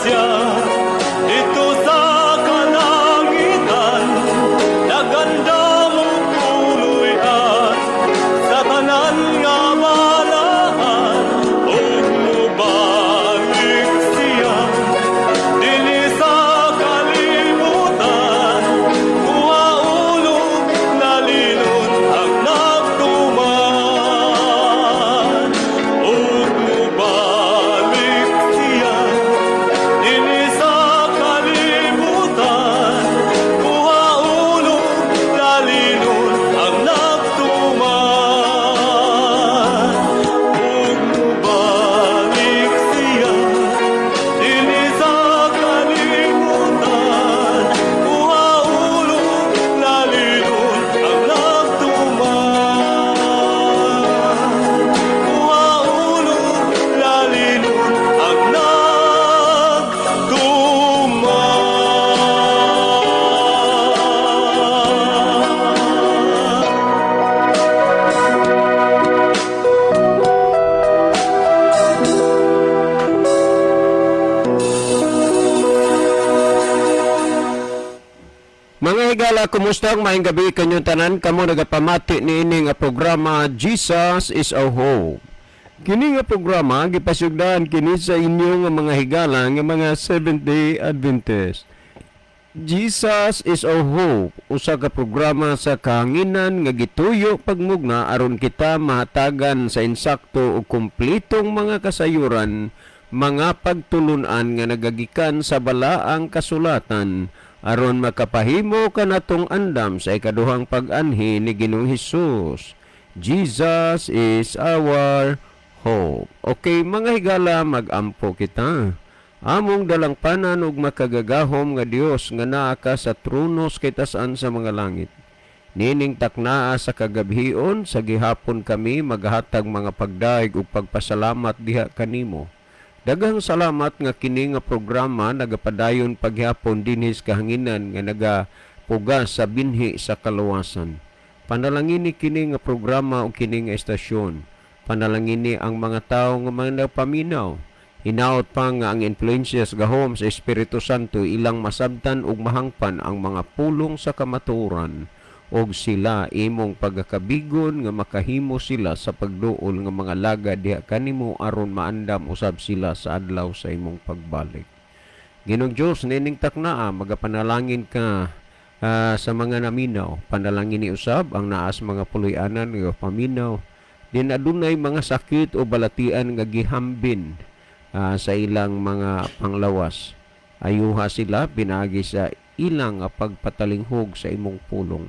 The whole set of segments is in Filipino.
siya dito sa kalangitan, naganda mong puluyan sa tanan nga malahan, o mubalik siya dili sa kalibutan, kuhaulog nalilon ang nagtuman, o mubalik siya dili sa kalibutan, kuhaulog nalilon ang nagtuman, o mubalik siya dili sa kalibutan, kuhaulog nalilon ang nagtuman, kuhaulog nalilon ang nagtuman. Mga higala, kumusta? Maayong gabi kanyong tanan. Kamo nagapamati ni ini nga programa Jesus is our Hope. Kini nga programa gipasugdan kini sa inyo nga mga higala nga mga Seventh-day Adventist. Jesus is our Hope, usa ka programa sa kahanginan nga gituyo pagmugna aron kita mahatagan sa insakto o kumpletong mga kasayuran, mga pagtulunan nga nagagikan sa balaang kasulatan aron makapahimo kanatong andam sa ikaduhang pag-anhi ni Ginoong Hesus. Jesus is our hope. Okay, mga higala, mag-ampo kita. Among dalangpanan ug makagagahom nga Dios nga naa ka sa tronos kay tasan sa mga langit. Nining taknaa sa kagabhion sa gihapon kami maghatag mga pagdaig ug pagpasalamat diha kanimo. Daghang salamat nga kini nga programa nagapadayon paghapon dinhis kahanginan nga nagapuga sa binhi sa kaluwasan. Panalangin ni kini nga programa o kini nga estasyon. Panalangin ni ang mga tawo nga mga napaminaw. Hinaot pa nga ang influences gahom sa Espiritu Santo ilang masabtan ug mahangpan ang mga pulong sa kamatuoran og sila imong pagakabigon nga makahimo sila sa pagduol nga mga laga diha kanimo aron maandam usab sila sa adlaw sa imong pagbalik. Ginoong Dios, nining taknaa magapanalangin ka sa mga naminaw. Panalangin ni usab ang naas mga puloy-anan nga paminaw. Din adunay mga sakit o balatian nga gihambin sa ilang mga panglawas. Ayuha sila pinagi sa ilang pagpatalinghog sa imong pulong.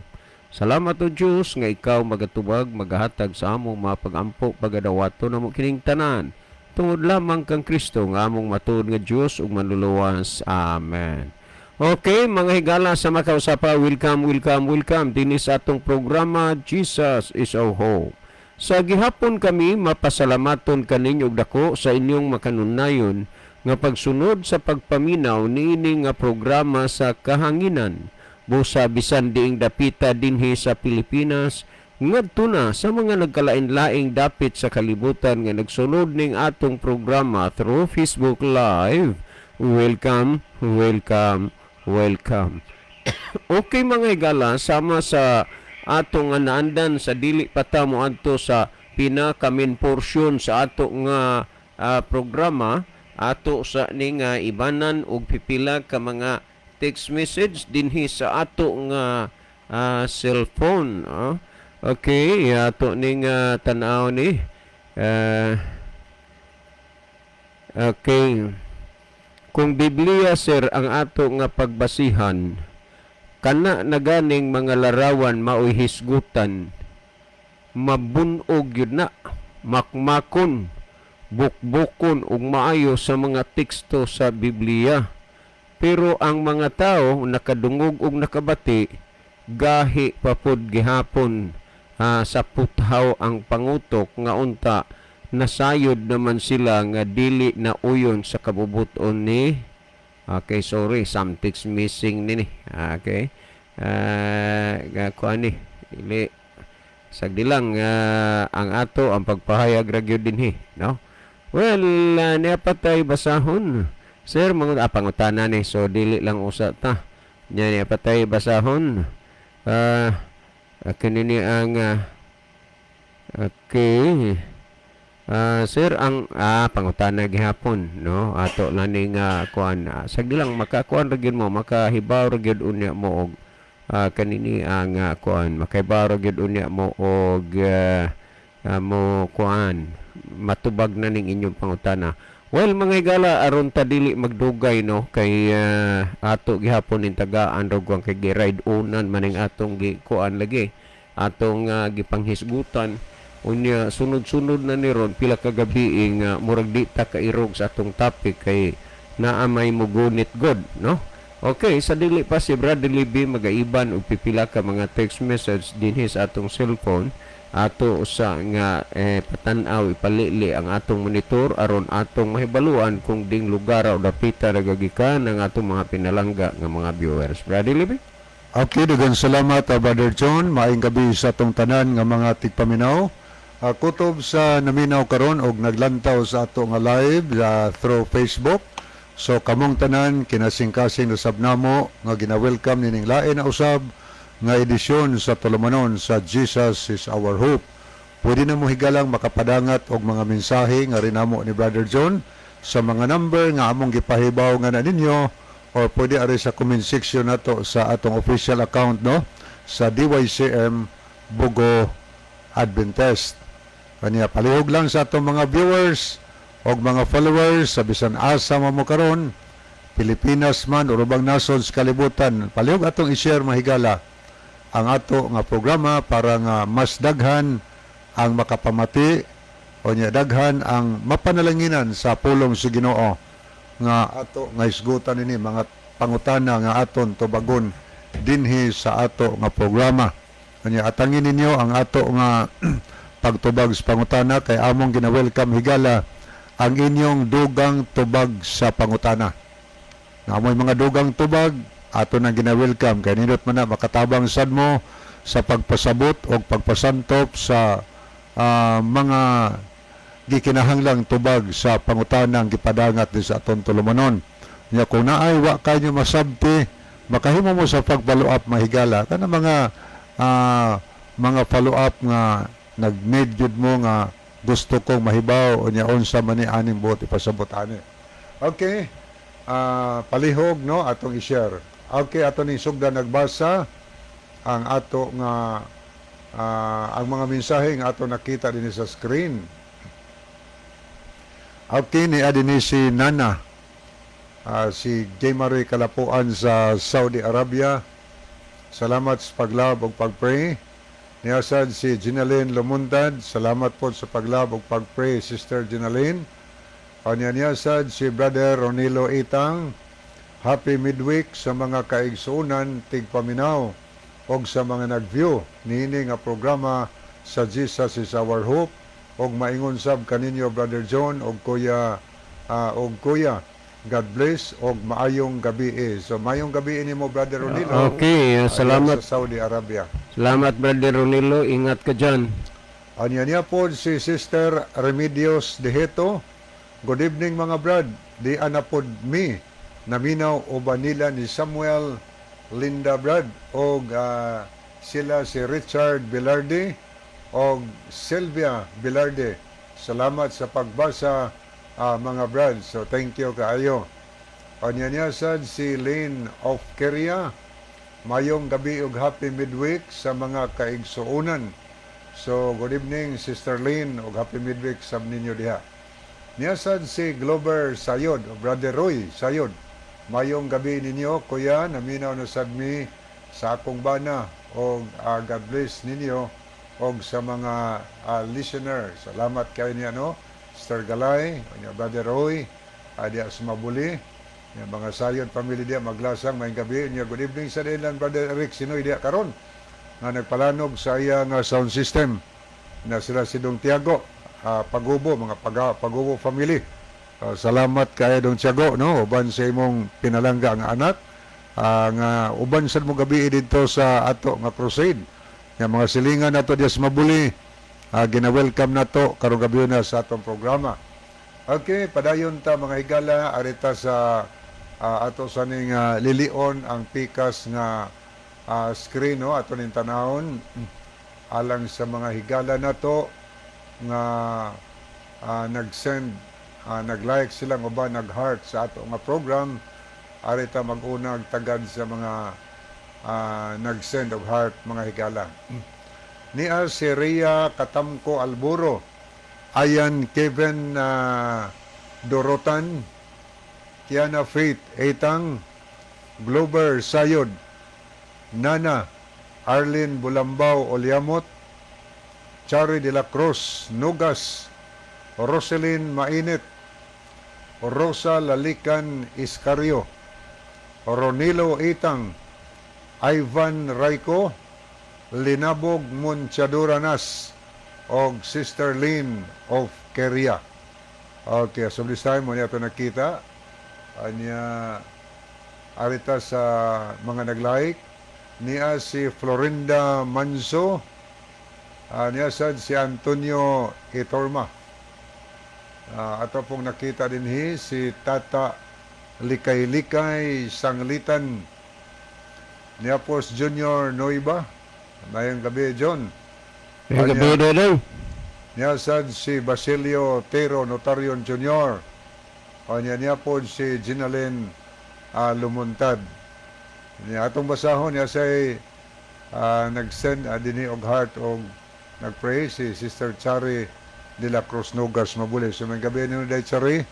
Salamat o Diyos nga ikaw magatubag, magahatag sa among mapag-ampo, pagadawato na mo kining tanan. Tungod lamang kang Kristo nga among matuod nga Diyos ug manluluwas. Amen. Okay, mga higala sa makausapa, welcome din sa atong programa Jesus is our Hope. Sa gihapon kami mapasalamaton kaninyo og dako sa inyong makanunayon nga pagsunod sa pagpaminaw niini nga programa sa kahanginan. Busa bisan diing dapita dinhi sa Pilipinas, ngadto na sa mga nagkalain-laing dapit sa kalibutan nga nagsunod ning atong programa through Facebook Live. Welcome. Okay mga higala, sama sa atong naandan sa dili pata mo adto sa pinakamin portion sa ato nga programa, ato sa ning ibanan og pipila ka mga text message dinhi sa ato nga cellphone. Okay, ato ning tan-aw ni. Okay. Kung Biblia sir ang ato nga pagbasihan, kana na ganing mga larawan maoy hisgutan, mabunog yun na, makmakon, bukbukon ug maayo sa mga teksto sa Biblia. Pero ang mga tao nakadungog ug nakabati, gahi papod gihapon sa puthaw ang pangutok nga unta nasayod naman sila nga dili na uyon sa kabubuton ni. Okay, sorry, some text missing nini. Okay. Kuan ni dili sagdilang ang ato ang pagpahayag ra gyud dinhi, no? Well, niya patay basahon. Sir, mga pangutana ni, so dili lang usa ta. Nya ni patay basahon. Kanini ang okay. Sir, ang pangutana gihapon, no? Ato laning kuan sagdi lang makakuan ra gyud mo, makahibaw ra gyud unya mo og kanini ang kuan, makahibaw ra gyud unya mo og mo kuan matubag na ning inyong pangutana. Well, mga higala aron ta dili magdugay no kay ato gihapon ning tagaan rogwang kay gi-ride unan maning atong kuan lagi. Atong gipanghisgutan unya sunod-sunod na ni ron pila ka gabi murag di ta kairog sa atong topic kay naa may mugunit god no. Okay, sa dili pa si Bradley B magaiban og pipila ka mga text message dinhi sa atong cellphone ato sa nga patanaw ipalili ang atong monitor aron atong mahibaluan kung ding lugar o dapita nagagikan ang atong mga pinalangga nga mga viewers. Bradley B. Okay, daghang salamat Brother John. Maayong gabi sa atong tanan nga mga tigpaminaw. Kutob sa naminaw karon og naglantaw sa ato nga live through Facebook. So kamong tanan kinasing-kasing usab namo nga gina-welcome nining lain na usab nga edisyon sa tulumanon sa Jesus is Our Hope. Pwede na mo higalang makapadangat og mga mensahe nga rinamo ni Brother John sa mga number nga among gipahibaw nga na ninyo or pwede ari sa comment section nato sa atong official account no sa DYCM Bugo Adventist. Kanya palihog lang sa atong mga viewers og mga followers sa bisan asa mo karon Pilipinas man o ubang nasod sa kalibutan, palihog atong i-share mahigala ang ato nga programa para nga mas daghan ang makapamati o nya daghan ang mapanalanginan sa pulong sa Ginoo nga ato nga isgutan ini mga pangutana nga aton tubagon dinhi sa ato nga programa. Kanya atangin ninyo ang ato nga pagtubag sa pangutana kay among gina-welcome higala ang inyong dugang tubag sa pangutana. Na amoy mga dugang tubag ato nang gina-welcome kay nindot man na makatabang sad mo sa pagpasabot o pagpasantop sa mga gikinahanglang tubag sa pangutanang gipadangat di sa aton tulumanon. Nya kung naay wa kanyo masabti makahimo mo sa pag-follow up mahigala kana mga follow up nga nag-need jud mo nga gusto kong mahibaw o nya unsa man ni aning buot ipasabot ani. Okay. Palihog no atong i-share. Okay, ato ning sugdan nagbasa ang ato nga ang mga mensahe nga ato nakita dinhi sa screen. Okay, ni adini si Nana si J. Marie Kalapuan sa Saudi Arabia. Salamat sa paglab ug pagpray. Niasad si Ginaline Lumuntad. Salamat po sa paglab ug pagpray, Sister Ginaline. Niasad si Brother Ronilo Itang. Happy midweek sa mga kaigsuunan tigpaminaw og sa mga nag-view niini nga programa sa Jesus is Our Hope og maingon sab kaninyo Brother John og Kuya God bless og maayong gabi. So maayong gabi nimo Brother Ronilo. Okay, salamat sa Saudi Arabia. Salamat Brother Ronilo, ingat ka diyan. Anya po si Sister Remedios Deheto. Good evening mga brad. Di anapod mi naminaw uban nila ni Samuel Linda Brad og sila si Richard Bilarde og Sylvia Bilarde. Salamat sa pagbasa mga brad. So thank you kaayo. Onyanyasan si Lynn of Keria. Mayong gabi ug happy midweek sa mga kaigsuunan. So good evening Sister Lynn ug happy midweek sa ninyo diha. Niyasan si Glover Sayod, Brother Roy Sayod. Mayong gabi ninyo, kuya, naminaw na sadmi sa akong bana o God bless ninyo o sa mga listener. Salamat kayo niya, no? Sister Galay, Brother Roy, diya sumabuli, yung mga sayod, family diya, maglasang, may gabi. Good evening sa dilan, Brother Eric, sinoy diya karon nga nagpalanog sa iyang sound system na sila si Dong Tiago, Pagubo, mga Pagubo family. Salamat kay Don Tiago, no? Uban sa imong pinalangga ang anak. Nga uban sad mo gabi dito sa ato nga crusade. Nga mga silingan nato diya sa Mabuli. Gina-welcome nato karong gabi na sa atong programa. Okay, padayon ta mga higala, arita sa ato sa ning lilion ang pikas nga screen no ato ning tanawon alang sa mga higala nato nga nag-send nag-like sila nga ba nag-heart sa ato nga program. Arita mag-unag tagad sa mga nag-send of heart mga higala. Niya si Rhea Katamko Alburo, Ayan Kevin Dorotan, Kiana Faith Etang, Glover Sayod, Nana Arlene Bulambao Oliamot, Chari de la Cruz Nugas, Roselyn Mainit, Rosa Lalican Iscario, Ronilo Itang, Ivan Raico, Linabog Munchaduranas, og Sister Lynn of Keria. Okay, so this time mo niya ito nakita. Anya, arita sa mga nag-like. Niya si Florinda Manso. Niya sad si Antonio Itorma. Ato pong nakita din si Tata Likay-Likay Sanglitan. Niapos Junior Noiba. Mayang gabi, John. Yung gabi daw. Niasad si Basilio Tero Notarion Jr. O niya po si Ginalyn Lumuntad. Niya atong basahon niya say nag-send dinhi og heart og nag-pray si Sister Chari de la Cruz Nugas Mabuli. So may gabi ninyo day Chari,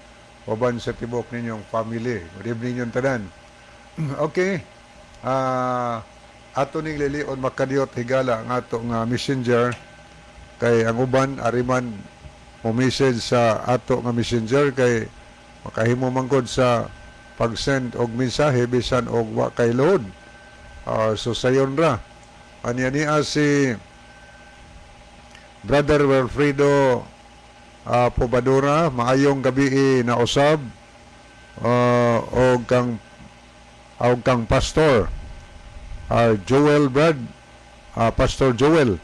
uban sa tibok ninyong family. Good evening yung tanan. Okay. Ato ning lilion makadiot higala ang ato nga messenger kay ang uban ariman mo message sa ato nga messenger kay makahimo mangkod sa pag-send og mensahe bisan og wa kay load. So sayon ra. Anya niya si Brother Wilfredo Pobadura, maayong gabi na usab og kang pastor Joel Brad, Pastor Joel.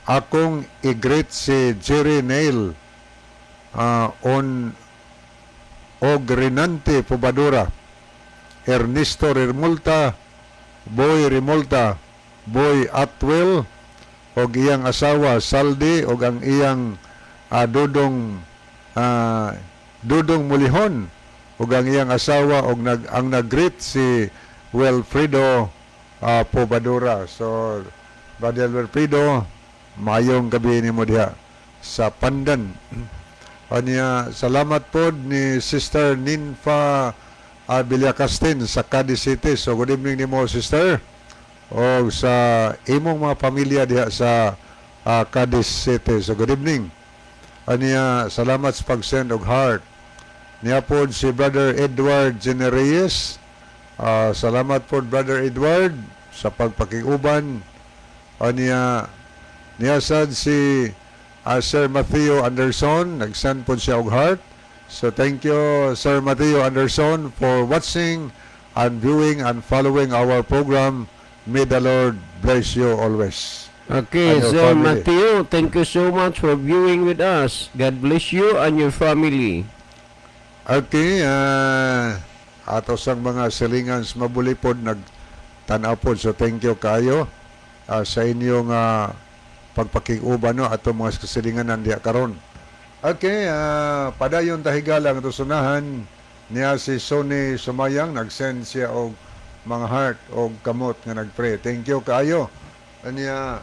Akong i-greet si Jerry Nail on og Renante Pobadura, Ernesto Remulta, Boy Remulta, Boy Atwell, og iyang asawa Saldi, og ang iyang Dudong Mulihon, og ang iyang asawa, og ang nag-greet si Wilfredo Pobadura. So, Brother Wilfredo, mayong gabi ni mo diha sa Pandan. Anya, salamat po ni Sister Ninfa Villacastin sa Cadiz City. So, good evening ni mo, Sister. O sa imong mga pamilya diha sa Cadiz City. So, good evening. Anya, salamat sa pag-send og heart. Niya po si Brother Edward Genereyes. Salamat po, Brother Edward, sa pagpakiuban. Niya sad si Sir Matthew Anderson, nag-send po siya og heart. So thank you, Sir Matthew Anderson, for watching and viewing and following our program. May the Lord bless you always. Okay, And your Sir family. Matthew, thank you so much for viewing with us. God bless you and your family. Okay, ato sang mga silingans mabulipod nagtanaw po. So thank you kayo sa inyong pagpakiuban no ato mga kasilinganan diha karon. Okay, padayon tahigalang ito sunahan niya si Sony Sumayang, nag-send siya og mga heart og kamot nga nag-pray. Thank you kayo. Niya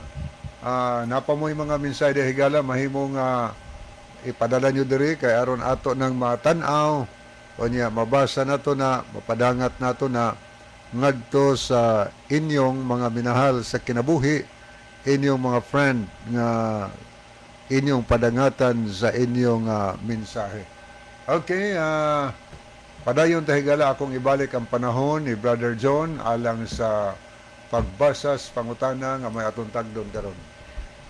napamoy mga mensahe diha higala mahimong ipadala nyo diri kay aron ato nang matanaw o niya mabasa nato na mapadangat nato na ngadto sa inyong mga minahal sa kinabuhi, inyong mga friend nga inyong padangatan sa inyong mensahe. Okay, padayon tahigala akong ibalik ang panahon ni Brother John alang sa pagbasa sa pangutana nga may atong tagdon karon.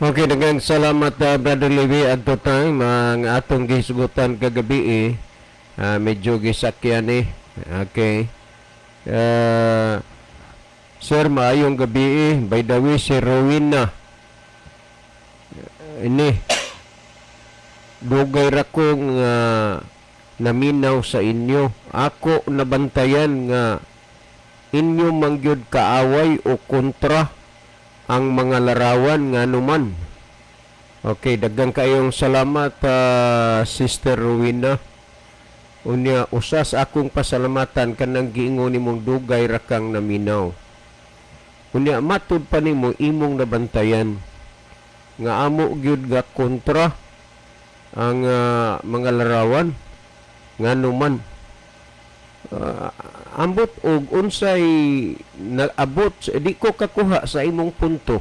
Okay, daghang salamat Brother Levi at totang mga atong gisugutan kagabi medyo gisakyan Okay. Sir, maayong gabi by the way si Rowena ini Dugay ra kong naminaw sa inyo. Ako nabantayan nga inyo mangyud kaaway o kontra ang mga larawan nga numan. Okay, daghang kayong salamat Sister Rowena. Unya usas akong pasalamatan kanang giingon nimong dugay ra kang naminaw. Unya matud pa nimo imong nabantayan nga amo gyud ga kontra ang mga larawan nga numan. Ambot og unsay naabot di ko kakuha sa imong punto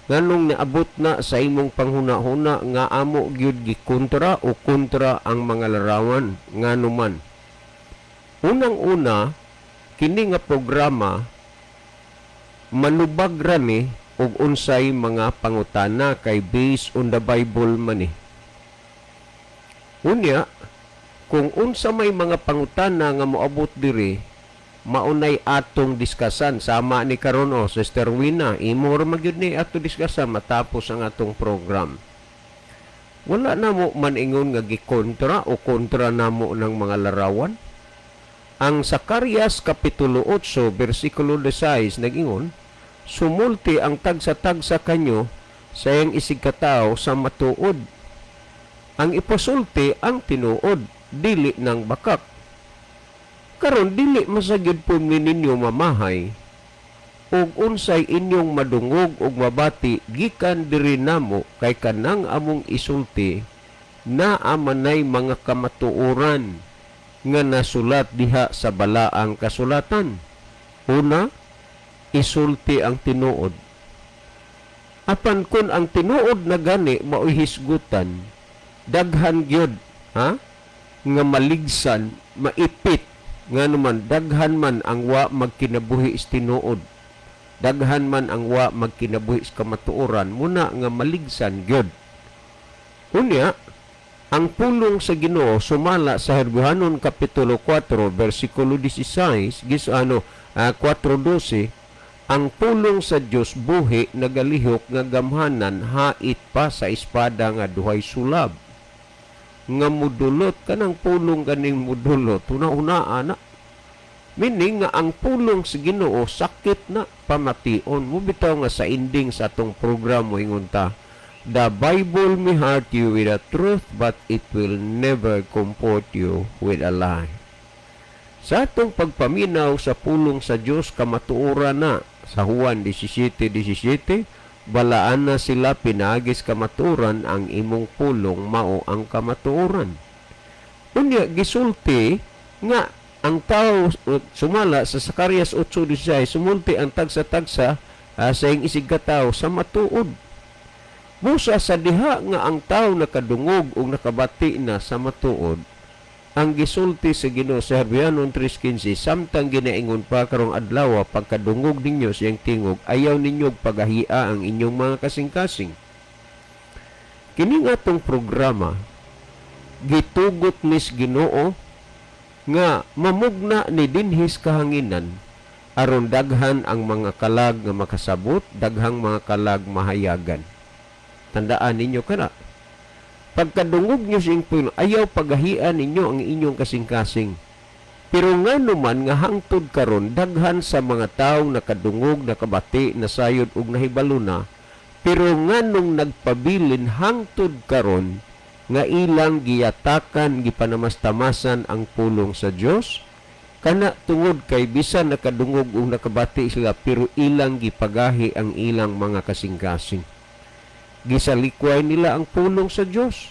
nganong naabot na sa imong panghuna-huna nga amo gyud gikontra o kontra ang mga larawan nga numan. Unang-una, kini nga programa manubag ra ni og unsay mga pangutana kay based on the Bible man ni. Unya, kung unsa may mga pangutana nga moabot diri, maunay atong diskasan sama ni karon Sister Wina, imo ra magyud ni ato diskasan matapos ang atong program. Wala na mo maningon nga gikontra o kontra namo ng mga larawan. Ang Zacarias kapitulo 8 bersikulo 16 nagingon, sumulti ang tagsa-tagsa kanyo sa iyang isigkatao sa matuod. Ang ipasulti ang tinuod, dili ng bakak. Karon dili masagyud po ninyo mamahay, ug unsay inyong madungog ug mabati gikan diri namo kay kanang among isulti na amanay mga kamatuoran nga nasulat diha sa balaang kasulatan. Una, isulti ang tinuod. Apan kun ang tinuod na gani mao'y hisgutan, daghan gyud nga maligsan, maipit nga naman daghan man ang wa magkinabuhi is tinuod, daghan man ang wa magkinabuhi is kamatuoran, muna nga maligsan gyud. Unya, ang pulong sa Ginoo sumala sa Hebrehanon kapitulo 4 bersikulo 16 4:12, ang pulong sa Dios buhi nagalihok nga gamhanan hait pa sa espada nga duhay sulab nga mudulot kanang pulong kaning mudulot una-una ana. Meaning nga ang pulong sa Ginoo sakit na pamation. Mubitaw nga sa ending sa atong program mo ingon ta, the Bible may hurt you with a truth but it will never comfort you with a lie. Sa atong pagpaminaw sa pulong sa Dios kamatuoran na sa Juan 17:17, balaan na sila pinagis kamatuoran, ang imong pulong mao ang kamatuoran. Unya gisulti nga ang tao sumala sa Zacarias 8:16, sumulti ang tagsa-tagsa sa iyang isigkatao sa matuod. Busa sa diha nga ang tao nakadungog o nakabati na sa matuod, ang gisulti sa Ginoo sa Hebrehanon 3:15, samtang ginaingon pa karong adlaw pagkadungog ninyo sa iyang tingog, ayaw ninyo pagahia ang inyong mga kasing-kasing. Kining atong programa gitugot nis Ginoo nga mamugna ni dinhis kahanginan aron daghan ang mga kalag nga makasabot, daghang mga kalag mahayagan. Tandaan ninyo kana. Pagkadungog nyo sa inyong ayaw pagahian ninyo ang inyong kasing-kasing. Pero nga naman nga hangtod karon daghan sa mga taong nakadungog, nakabati, nasayod ug nahibalo na, pero nga nung nagpabilin hangtod karon nga ilang giyatakan, gipanamastamasan ang pulong sa Dios, kana tungod kay bisan nakadungog ug nakabati sila pero ilang gipagahi ang ilang mga kasing-kasing. Gisalikway nila ang pulong sa Dios.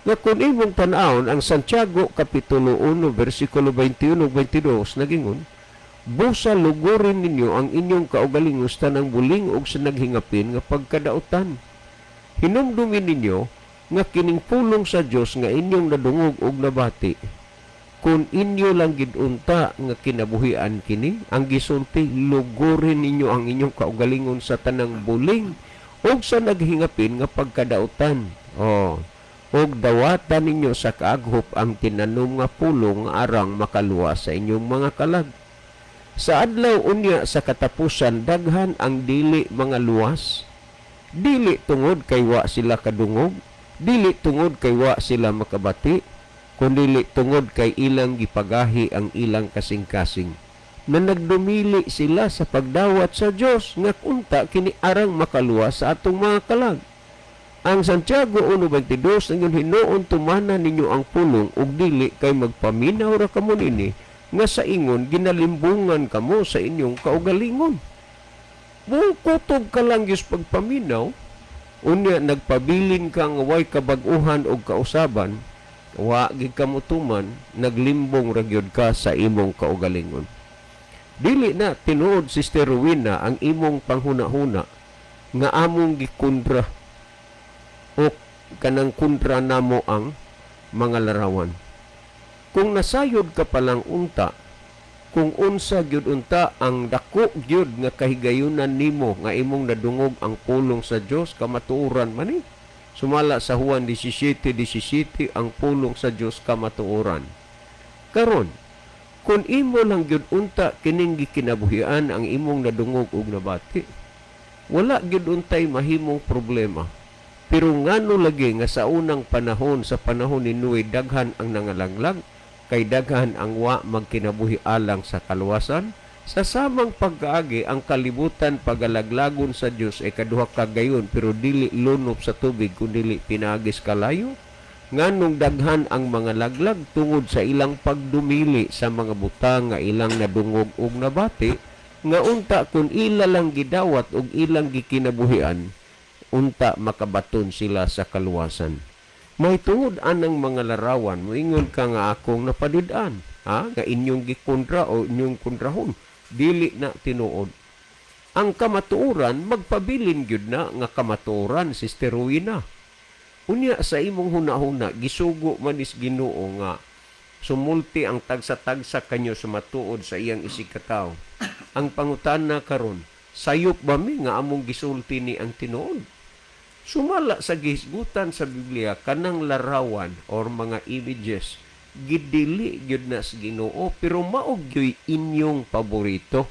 Nga kung imong tan-awon ang Santiago kapitulo 1 bersikulo 21 ug 22 nagingon, busa lugurin ninyo ang inyong kaugalingos tanang buling ug sa naghingapin nga pagkadautan. Hinumdumin ninyo nga kining pulong sa Dios nga inyong nadungog ug nabati, kung inyo lang gidunta nga kinabuhian kini, ang gisulti lugurin ninyo ang inyong kaugalingon sa tanang buling ug sa naghingapin nga pagkadautan. Og dawatan ninyo sa kaaghop ang tinanom nga pulong nga arang makaluwa sa inyong mga kalag. Sa adlaw unya sa katapusan daghan ang dili mga luwas, dili tungod kay wa sila kadungog, Dili tungod kay wa sila makabati, kundi tungod kay ilang gipagahi ang ilang kasing-kasing. Na nagdumili sila sa pagdawat sa Dios nga kunta kini arang makaluwas sa atong mga kalag. Ang Santiago 1:22 ang hinuon tumana ninyo ang pulong ug dili kay magpaminaw ra kamo nini nga sa ingon ginalimbungan kamo sa inyong kaugalingon. Kutob ka lang yus pagpaminaw, unya nagpabilin ka nga way kabag-uhan og kausaban, wa gid kamo tuman, naglimbong ra gyud ka sa imong kaugalingon. Dili na tinuod Sister Rowena ang imong panghuna-huna nga among gikundra o kanang kundra namo ang mga larawan. Kung nasayod ka palang unta, kung unsa gyud unta ang dako gyud nga kahigayunan nimo nga imong nadungog ang pulong sa Dios, kamatuoran man ni. Sumala sa Juan 17:17 ang pulong sa Dios kamatuoran. Karon, kung imo lang gyud unta kining gikinabuhian ang imong nadungog ug nabati, wala gyud untay mahimong problema. Pero ngano lagi nga sa unang panahon, sa panahon ni Noe, daghan ang nangalanglag, kay daghan ang wa magkinabuhi alang sa kaluwasan. Sa samang pagkaagi ang kalibutan pagalaglagon sa Dios ay kaduha ka gayon, pero dili lunop sa tubig kundi pinagis kalayo. Nganong daghan ang mga laglag tungod sa ilang pagdumili sa mga butang nga ilang nadungog ug nabati, nga unta kung ila lang gidawat ug ilang gikinabuhian, unta makabaton sila sa kaluwasan. May tungod anang mga larawan, moingon ka nga akong napadid-an, nga inyong gikundra o inyong kundrahon, dili na tinuod. Ang kamatuoran, magpabilin gyud na nga kamatuoran, Sister Rowena. Unya sa imong huna-huna, gisugo manis Ginoo nga sumulti ang tagsa-tagsa kanyo sa matuod sa iyang isikataw. Ang pangutana karon, sayop ba mi nga among gisulti ni ang tinuod? Sumala sa gihisgutan sa Biblia, kanang larawan or mga images, gidili gyud na sa Ginoo, pero maog gyud inyong paborito.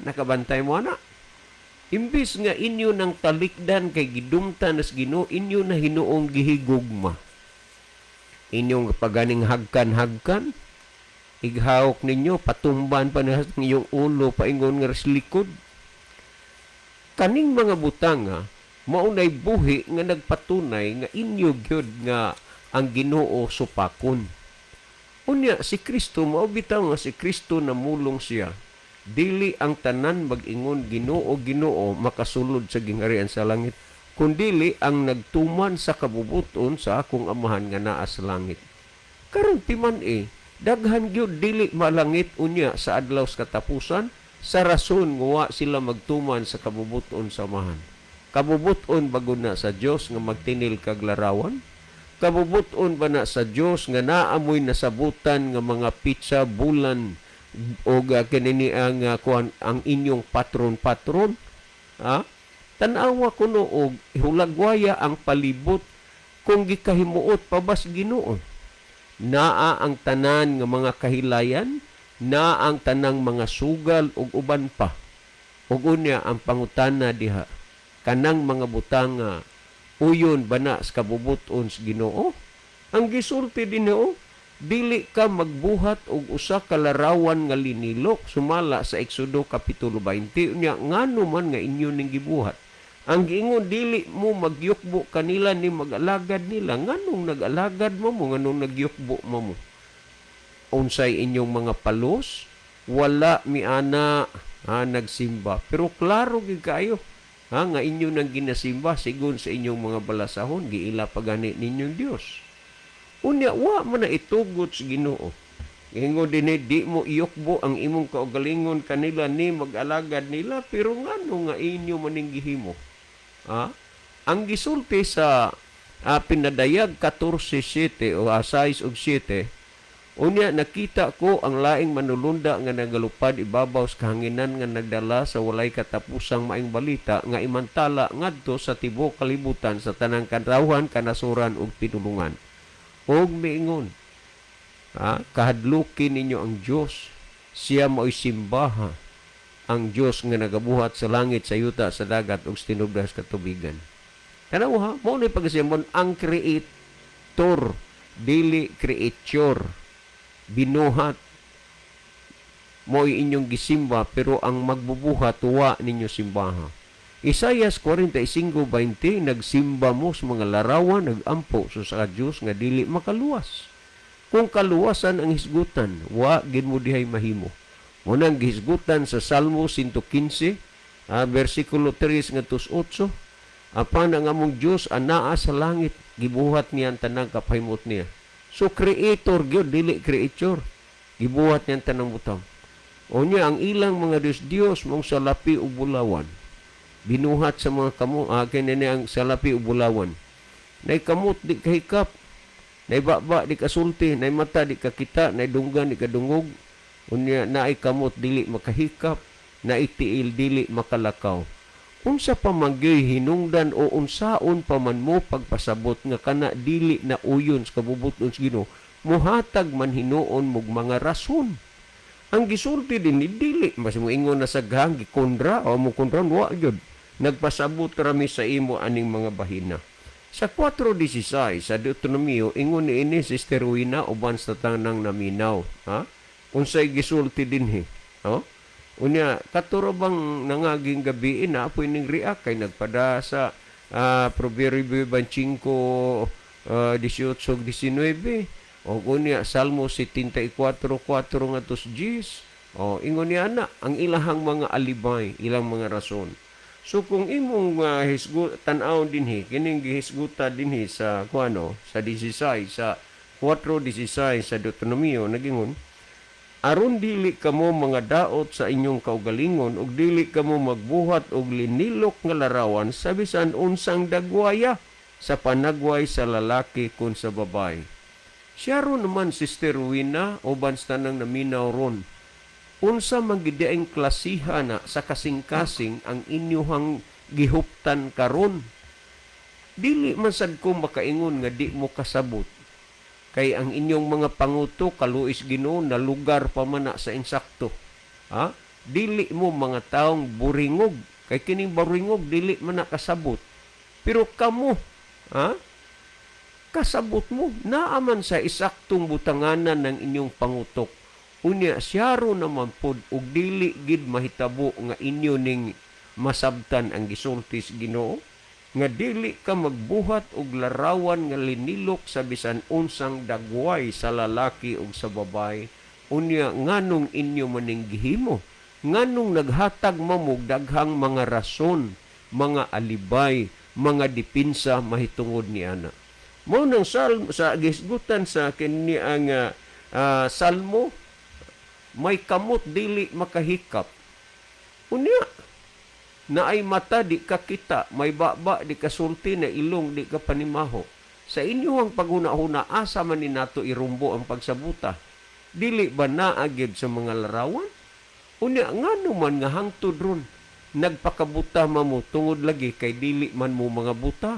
Nakabantay mo na? Imbis nga inyo nang talikdan kay gidumta nas Ginoo, inyo na hinuong gihigugma. Inyong paganing hagkan-hagkan, ighawok ninyo, patumban pa na ng iyong ulo, paingon nga ras likod. Kaning mga butanga, maunay buhi nga nagpatunay nga inyo gyud nga ang Ginoo supakon. Unya si Kristo, maubitaw nga si Kristo namulong siya. Dili ang tanan mag-ingon Ginoo, Ginoo makasulod sa gingharian sa langit, kundili ang nagtuman sa kabubuton sa akong amahan nga naa sa langit. Karon timan daghan gyud dili malangit unya sa adlaw sa katapusan, sa rason nga wa sila magtuman sa kabubuton sa amahan. Kabubuton bago na sa Dios nga magtinil kag larawan? Kabubuton ba na sa Dios nga naamoy nasabutan nga mga pitsa, bulan o kinini ang ang inyong patron-patron? Tanawa kuno og hulagwaya ang palibot kung gikahimuot pa bas Ginoo. Naa ang tanan nga mga kahilayan, naa ang tanang mga sugal ug uban pa. Ug unya ang pangutana diha, kanang mga butang uyon ba na sa kabubuton sa Ginoo? Ang gisulti dinho, dili ka magbuhat og usa ka larawan nga linilok, sumala sa Exodo Kapitulo 20, unya ngano man nga inyo ning gibuhat. Ang giingon, dili mo magyukbo kanila ni mag-alagad nila. Nganong nag-alagad mo mo? Nganong nagyukbo mo mo? Unsay inyong mga palos? Wala miana nagsimba. Pero klaro gid kayo. Nga inyo nang ginasimba sigon sa inyong mga balasahon, giila pagani ninyong Dios. Unya, wa man na itugot sa Ginoo. Ingon din di mo iyukbo ang imong kaugalingon kanila ni mag-alagad nila, pero ngano nga inyo maning gihimo? Ang gisulti sa pinadayag 14:7 o 6 ug 7, unya nakita ko ang laing manulunda nga nagalupad ibabaw sa kahanginan nga nagdala sa walay katapusang maing balita nga imantala ngadto sa tibuok kalibutan sa tanang kadawhan, kanasuran ug pinulungan. Og miingon, kahadlukin ninyo ang Dios, siya mao'y simbaha, ang Dios nga nagabuhat sa langit, sa yuta, sa dagat ug tinubdas katubigan. Tanaw ha, mo ni pagsimon ang creator, dili creature. Binuhat mo inyong gisimba pero ang magbubuhat wa ninyo simbaha. Isaias 45:20 nagsimba mo sa mga larawan nagampo sa Dios nga dili makaluwas. Kung kaluwasan ang hisgutan, wa gid mo dihay mahimo. Munang gihisgutan sa Salmo 115 versikulo 3 ngadto 8, apan ang among Dios anaa sa langit, gibuhat niya ang tanang kapahimot niya. So creator gyud dili creature. Gibuhat niya ang tanang butang. O niya ang ilang mga Diyos mong salapi o bulawan. Binuhat sa mga kamo, kini ang salapi o bulawan. Nay kamot di kahikap, nay baba di kasulti, nay mata di kakita, nay dunggan di kadungog. Unya naay kamot dili makahikap, naay tiil dili makalakaw. Unsa pa manggay hinungdan o unsaon pa man mo pagpasabot nga kana dili na uyon sa kabubuton sa Ginoo, muhatag man hinuon mog mga rason. Ang gisulti din ni dili mas mo ingon na saghang gikondra o mo kondron wa gyud. Nagpasabot rami sa imo aning mga bahina. Sa 4:16 sa Deuteronomio ingon ni ini Sister Wina uban sa tanang naminaw, ha? Unsay gisulti dinhi, ha? Unya katurobang nangaging gabi na apoy ning react kay nagpada sa Proverbio 25 18-19 o kunya Salmo 74:4 nga tos 10. O ingon niya na ang ilahang mga alibay, ilang mga rason. So kung imong tan-aw dinhi kining gihisguta dinhi sa kuano sa 16 sa 4:16 sa Deuteronomio nagingon aron dili kamo mga daot sa inyong kaugalingon ug dili kamo magbuhat og linilok nga larawan sa bisan unsang dagwaya sa panagway sa lalaki kun sa babay. Siya ron naman Sister Wina uban sa tanang naminaw ron. Unsa man gid ang klasiha na sa kasing-kasing ang inyuhang gihuptan karon. Dili man sad ko makaingon nga di mo kasabot. Kay ang inyong mga panguto kaluis Ginoo na lugar pa man na sa insakto. Ha? Dili mo mga taong buringog. Kay kining buringog dili man na kasabot. Pero kamo, ha? Kasabot mo naaman sa isaktong butanganan ng inyong pangutok. Unya siyaro naman pod og dili gid mahitabo nga inyo ning masabtan ang gisultis Ginoo nga dili ka magbuhat og larawan nga linilok sa bisan unsang dagway sa lalaki ug sa babay. Unya nganong inyo maning gihimo, nganong naghatag mamog daghang mga rason, mga alibay, mga dipinsa mahitungod ni ana. Mao nang sa gisgutan sa kini ang Salmo may kamot dili makahikap. Unya na ay mata di kakita, may baba di kasulti na ilong di kapanimaho. Sa inyong paghuna-huna asa man ni nato irumbo ang pagsabuta. Dili ba naagid sa mga larawan? Unya ngano man nga hangtod ron nagpakabuta mo tungod lagi kay dili man mo mga buta.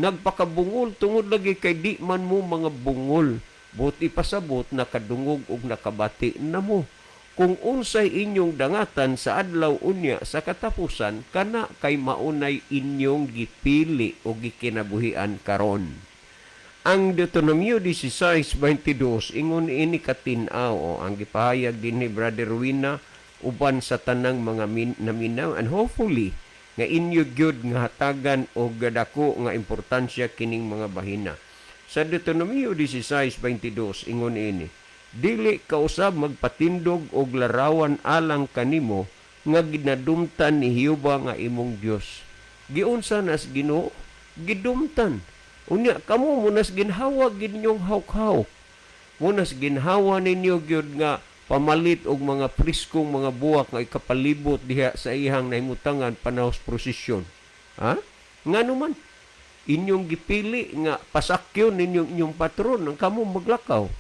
Nagpakabungol tungod lagi kay di man mo mga bungol. Buti pasabot nakadungog ug nakabati na mo. Kung unsay inyong dangatan sa adlaw unya sa katapusan, kana kay maunay inyong gipili o gikinabuhian karon. Ang Deuteronomio 16:22 ingon ini katinaw o ang gipahayag din ni Brother Wina uban sa tanang mga naminaw and hopefully nga inyo gyud nga hatagan og dako nga importansya kining mga bahina. Sa Deuteronomio 16:22 ingon ini, dili ka usab magpatindog og larawan alang kanimo nga ginadumtan ni Jehova nga imong Dios. Giunsa nas Ginoo? Gidumtan. Unya kamo munas ginhawa gid ninyong hawk-hawk. Munas ginhawa ninyo gyud nga pamalit og mga priskong mga buwak nga ikapalibot diha sa ihang nahimutangan panahos prosesyon. Ha? Ngano man inyong gipili nga pasakyon ninyong patron ang kamo maglakaw.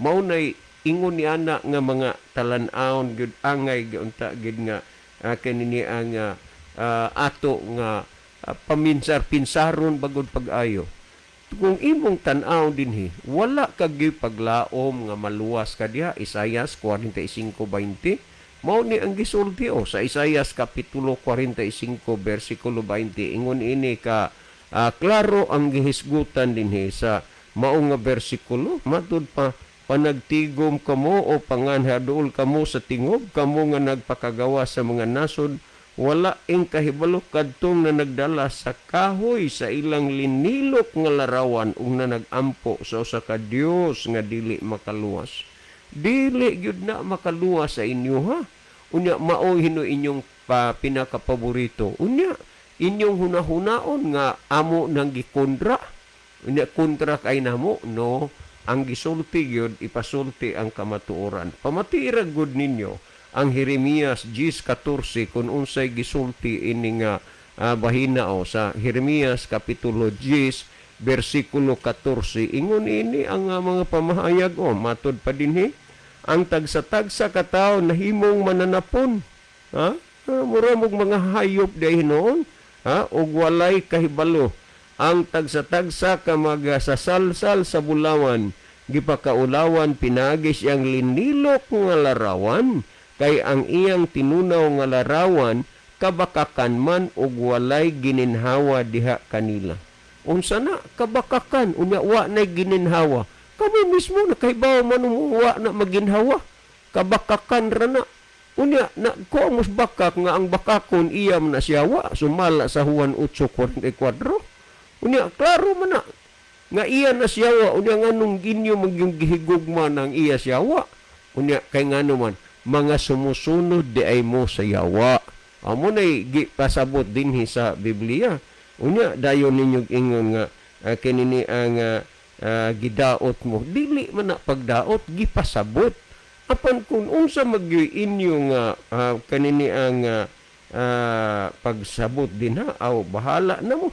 Maunay ingon ni ana nga mga talan-aon gyud angay giunta gid nga kanini ang ato nga paminsar-pinsaron bagod pag-ayo. Kung imong tan-aw dinhi, wala ka gyud paglaom nga maluwas ka diha. Isaias 45:20 Mao ni ang gisulti sa Isaias kapitulo 45 bersikulo 20 ingon ini ka klaro ang gihisgutan dinhi sa mao nga bersikulo matud pa panagtigom kamo o panganhaduol kamo sa tingob kamo nga nagpakagawa sa mga nasod wala ing kahibalo kadtong na nagdala sa kahoy sa ilang linilok nga larawan ug na nagampo sa usa ka Dios nga dili makaluwas. Dili gyud na makaluwas sa inyo ha. Unya mao hino inyong pinakapaborito. Unya inyong hunahunaon nga amo nang gikontra. Unya kontra kay namo no. Ang gisulti gyud ipasulti ang kamatuoran. Pamatira gud ninyo ang Jeremias 10:14 kun unsay gisulti ini nga bahina sa Jeremias kapitulo 10 bersikulo 14 ingon ini ang mga pamahayag matud pa dinhi ang tagsa-tagsa ka tawo nahimong mananapon mura mog mga hayop dai noon ug walay kahibalo ang tagsa-tagsa ka magasasalsal sa bulawan gipakaulawan pinagi siyang linilok nga larawan kay ang iyang tinunaw nga larawan kabakakan man ug walay gininhawa diha kanila. Unsa na kabakakan unya wa na gininhawa. Kami mismo nakahibaw man wa na maginhawa. Kabakakan ra na. Unya na ko mus bakak nga ang bakakon iyam na siyawa sumala sa Juan 8:44. Unya klaro man na nga iya na siyawa unya nganong ginyo magyong gihigugma ng iya siyawa. Unya kay ngano man mga sumusunod di ay mo sa yawa. Amo nay pasabot dinhi sa Biblia. Unya dayon ninyo ingon nga kinini ang gidaot mo dili man na pagdaot gipasabot apan kun unsa inyo nga kanini ang pagsabot din aw bahala na mo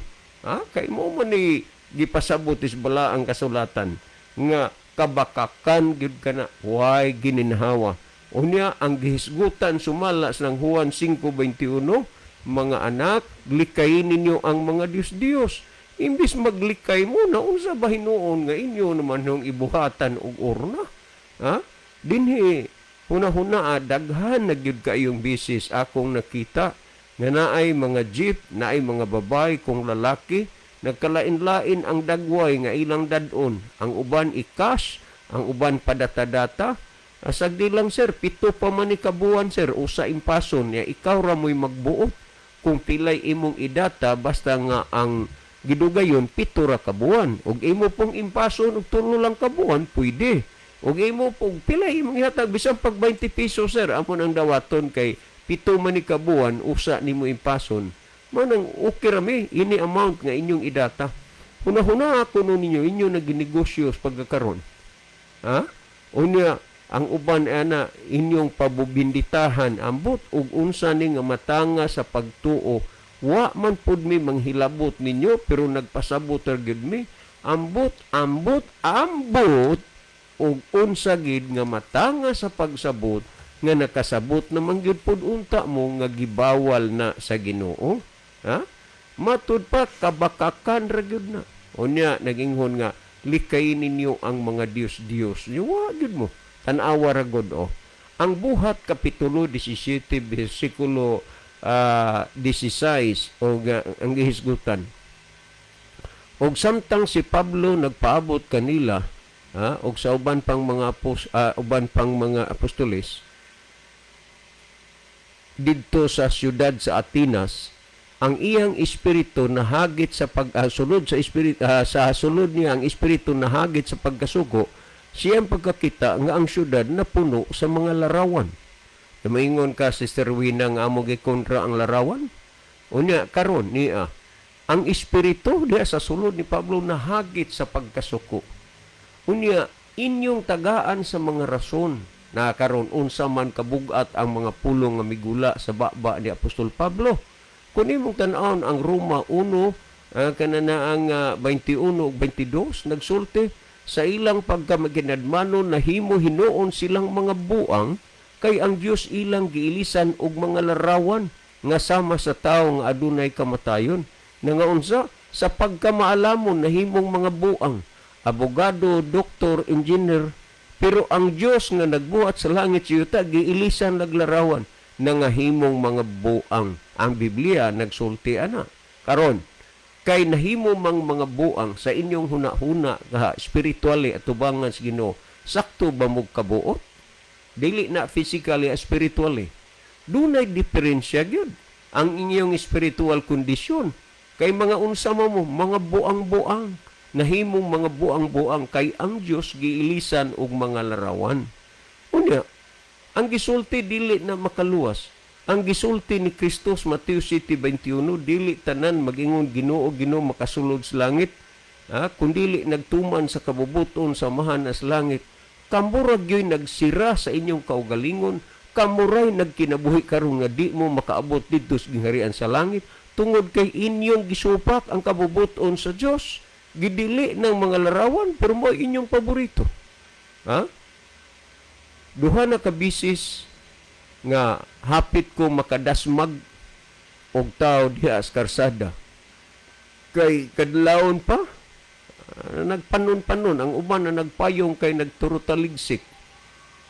kay mo man ni gipasabot is bala ang kasulatan nga kabakakan gyud kana way gininhawa. Unya ang gihisgutan sumalas ng Juan 5:21 mga anak, likayin ninyo ang mga Diyos-Diyos. Imbis maglikay mo na unsa ba hinuon nga inyo naman yung ibuhatan og orna. Dinhi, huna-huna daghan na gyud kayong bisis akong nakita nga naay mga jeep, naay mga babay kung lalaki, nagkalain-lain ang dagway nga ilang dadon. Ang uban ikas, ang uban padata-data. Asagdi lang sir, 7 pa man ni kabuan sir, usa impason ya ikaw ra mo'y magbuot. Kung pilay imong idata basta nga ang gidugayon 7 ra ka buwan ug imo pong impason og 3 lang ka buwan pwede ug imo pong pilay imong ihatag bisan pag 20 pesos sir amon ang dawaton kay 7 man ni ka buwan usa nimo impason manang okay ra mi ini amount nga inyong idata huna-huna ako no ninyo inyo naginegosyo sa pagkakaron unya ang uban ana inyong pabubinditahan ambot ug unsa ni nga matanga sa pagtuo wa man pud mi manghilabot ninyo pero nagpasabot gyud mi ambot ug unsa gid nga matanga sa pagsabot nga nakasabot naman gyud pud unta mo nga gibawal na sa Ginoo matud pa kabakakan ra gyud na unya nagingon nga likay ninyo ang mga Dios wa gyud mo tan-awa ra gud ang buhat kapitulo 17 bersikulo 16 o ang gihisgutan og samtang si Pablo nagpaabot kanila og sa uban pang mga apostoles didto sa siyudad sa Atenas ang iyang espiritu nahagit sa pagsulod sa espiritu sa sulod niya ang espiritu nahagit sa pagkasugo siyang pagkakita nga ang syudad napuno sa mga larawan. Maingon ka, Sister Wina, nga amo gikontra ang larawan? Unya, karon niya, ang espiritu diya sa sulod ni Pablo nahagit sa pagkasuko. Unya, inyong tagaan sa mga rason na karon unsa man kabugat ang mga pulong nga migula sa baba ni Apostol Pablo. Kung imong tan-awon ang Roma 1, kanana ang 21 ug 22, nagsulti, sa ilang pagkamaginadmanon na himo-hinoon silang mga buang kay ang Dios ilang giilisan og mga larawan nga sama sa tawo nga adunay kamatayon nga unsa sa pagkamaalamon na himong mga buang abogado, doktor, engineer Pero ang Dios nga nagbuhat sa langit sa yuta giilisan naglarawan nangahimong mga buang. Ang Biblia nagsulti ana. Karon kay nahimo mang mga buang sa inyong hunahuna nga spiritually at tubangan sa Ginoo, sakto ba mo kabuot? Dili na physically at spiritually. Dunay diferensya gyud ang inyong spiritual kondisyon. Kay mga unsa mo mga buang-buang, nahimong mga buang-buang kay ang Dios giilisan og mga larawan. Unya, ang gisulti dili na makaluwas. Ang gisulti ni Kristus Mateo 7:21 dili tanan magingon Ginoo Ginoo makasulod sa langit, kundili nagtuman sa kabubuton sa mahanas langit. Kamurag yo'y nagsira sa inyong kaugalingon, kamuray nagkinabuhi karon nga di mo makaabot didto sa gingharian sa langit tungod kay inyong gisupak ang kabubuton sa Dios. Gidili ng mga larawan pero mo inyong paborito. Duha na ka bisis nga hapit ko makadasmag og tao diha sa karsada. Kay kadlawon pa nagpanon-panon ang uban na nagpayong kay nagturutaligsik.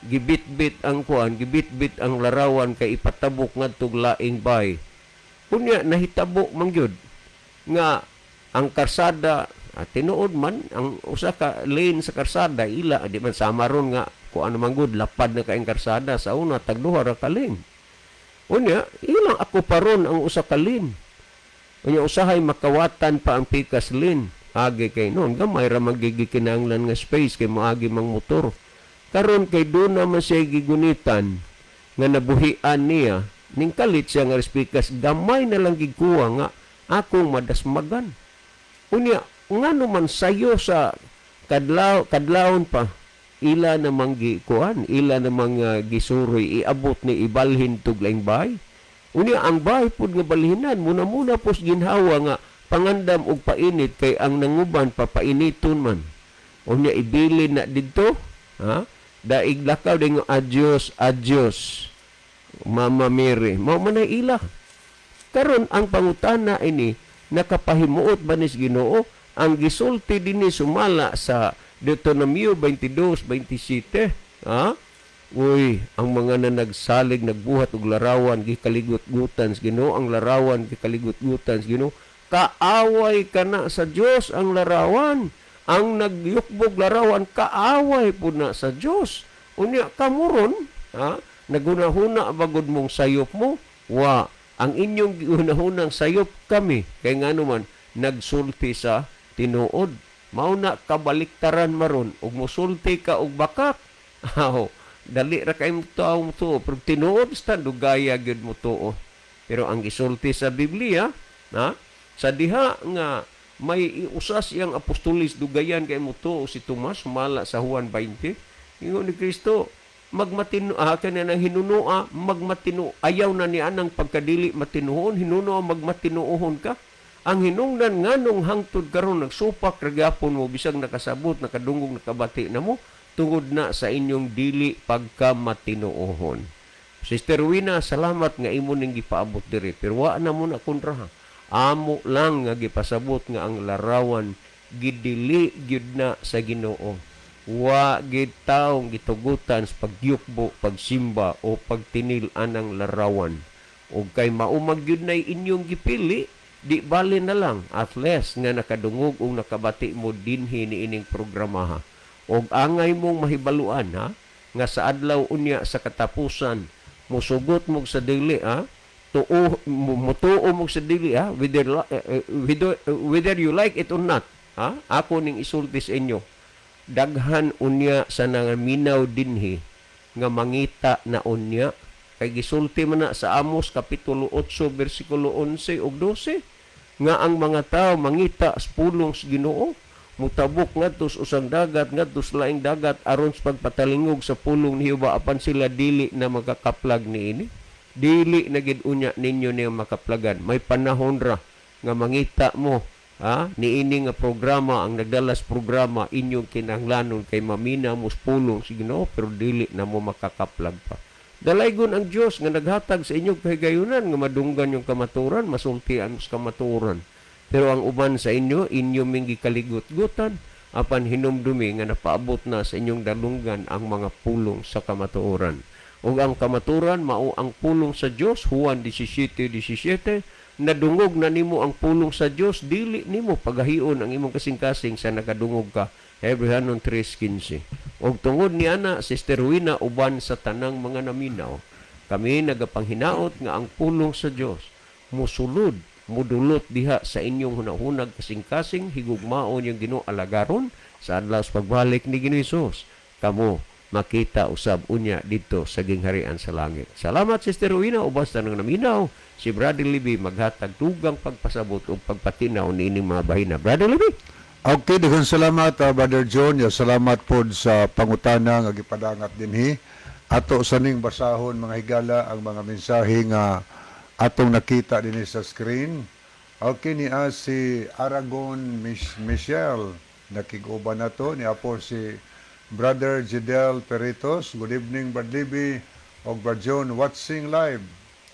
Gibit-bit ang kuan, gibit-bit ang larawan kay ipatabok ngadtong laing bay. Kunya nahitabo man gyud nga ang karsada tinuod man ang usa ka lane sa karsada ila di man sama ron nga kung ano man gud lapad na kaing karsada sa una tagduha ra ka lane. Unya ilang ako paron ang usa ka lane. Unya usahay makawatan pa ang pikas lane. Agi kay noon gamay ra magigikinanglan nga space kay moagi mang motor. Karon kay do na man siya gigunitan nga nabuhian niya ning kalit siya nga pikas gamay na lang gikuha nga akong madasmagan. Unya ngano man sayo sa kadlawon pa ila namang gikuan, ila namang gisuroy iabot ni ibalhin tuglaing bay. Unya ang bay pud nga balhinan muna pos ginhawa nga pangandam og painit kay ang nanguban papainiton man. Unya ibilin na didto, daig lakaw ding adios Mama Mary, mao man ay ila. Karon ang pangutana ini nakapahimuot ba ni Ginoo ang gisulti dinhi sumala sa Deuteronomio 22:27, Uy, ang mga nagsalig nagbuhat og larawan gikaligut-gutan sa Ginoo, ang larawan gikaligut-gutan sa Ginoo. Kaaway kana sa Dios ang larawan. Ang nagyukbog larawan kaaway pud na sa Dios. Unya kamuron, nagunahuna bagod mong sayop mo, ang inyong gunahunang sayop kami kay ngano man nagsulti sa tinuod. Mao na kabaliktaran maron ug mosulti ka og bakak. Dali ra kay mo tuo pero tinuod sa dugaya gyud mo tuo. Pero ang gisulti sa Biblia, sa diha nga may usas iyang apostolis dugayan kay mo tuo si Tomas mala sa Juan 20. Ingon ni Kristo, magmatino kanang hinunua magmatino ayaw na ni anang pagkadili matinuon hinunua magmatinuohon ka ang hinungdan nganong hangtod karon nagsupak ragyapon mo bisag nakasabot nakadungog nakabati na mo tungod na sa inyong dili pagkamatinuohon. Sister Wina, salamat nga imo ning gipaabot diri pero wa na mo na kontraha. Amo lang nga gipasabot nga ang larawan gidili gyud na sa Ginoo. Wa gid taong gitugutan sa pagyukbo, pagsimba o pagtinil anang larawan. O kay maumag yun na inyong gipili, di bali na lang at least nga nakadungog o nakabati mo dinhi ni ining programa. O angay mong mahibaluan nga sa adlaw unya sa katapusan, musugot mo sa dili mutuo mo sa dili whether you like it or not. Ako ning isulti sa inyo. Daghan unya sa nangaminaw dinhi nga mangita na unya kay gisulti man na sa Amos kapitulo 8 bersikulo 11 ug 12 nga ang mga tao mangita sa pulong sa Ginoo mutabok ngadto sa usang dagat ngadto sa laing dagat aron sa pagpatalingog sa pulong ni Jehova apan sila dili na magakaplag niini dili na gid unya ninyo niya makaplagan may panahon ra nga mangita mo niini nga programa ang nagdalas programa inyong kinahanglanon kay mamina mo pulong sa Ginoo pero dili na mo makakaplag pa. Dalaygon ang Dios nga naghatag sa inyong kahigayunan nga madunggan yung kamaturan, masultian sa kamaturan. Pero ang uban sa inyo ming gikaligut-gutan, apan hinumdumi nga napaabot na sa inyong dalunggan ang mga pulong sa kamatuoran. Ug ang kamatuoran mao ang pulong sa Dios, Juan 17:17, nadungog na nimo ang pulong sa Dios, dili nimo pagahion ang imong kasing-kasing sa nakadungog ka. Hebrehanon 3:15. Og tungod ni ana, Sister Wina, uban sa tanang mga naminaw, kami nagapanghinaot nga ang pulong sa Dios musulod, mudulot diha sa inyong hunahunag kasing-kasing higugmaon yung Ginoo alagaron sa adlaw sa pagbalik ni Ginoong Hesus. Kamo makita usab unya dito sa gingharian sa langit. Salamat, Sister Wina, ubas tanang naminaw. Si Brother Libby maghatag tugang pagpasabot o pagpatinaw ni ining mga bahina. Brother Libby? Okay, daghang salamat, Brother John. Ya, salamat po sa pangutana nga gipadangat dinhi. Ato sa ning basahon mga higala ang mga mensahe nga atong nakita dinhi sa screen. Okay, niya si Aragon Michelle, nakiguban na to. Niya po si Brother Jidel Peritos. Good evening, Brother Libby. Og Brother John, watching live.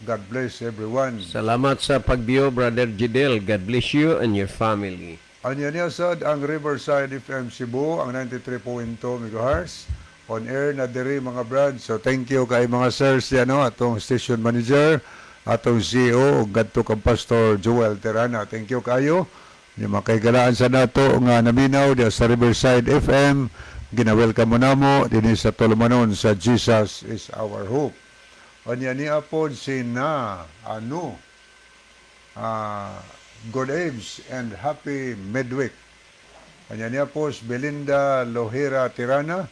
God bless everyone. Salamat sa pagbiyo, Brother Jidel. God bless you and your family. Anya niya sad ang Riverside FM Cebu, ang 93.2 MHz. On air na diri mga brad. So thank you kay mga sirs yan, no? Atong station manager, atong CEO, ug gadto kang Pastor Joel Terana. Thank you kayo. Yung makaigalaan sa nato nga naminaw diya sa Riverside FM. Gina-welcome mo namo dinhi sa tulumanon sa Jesus is our hope. Anya niya po si good Aves and happy midweek. Anya niya po si Belinda Lohera Tirana.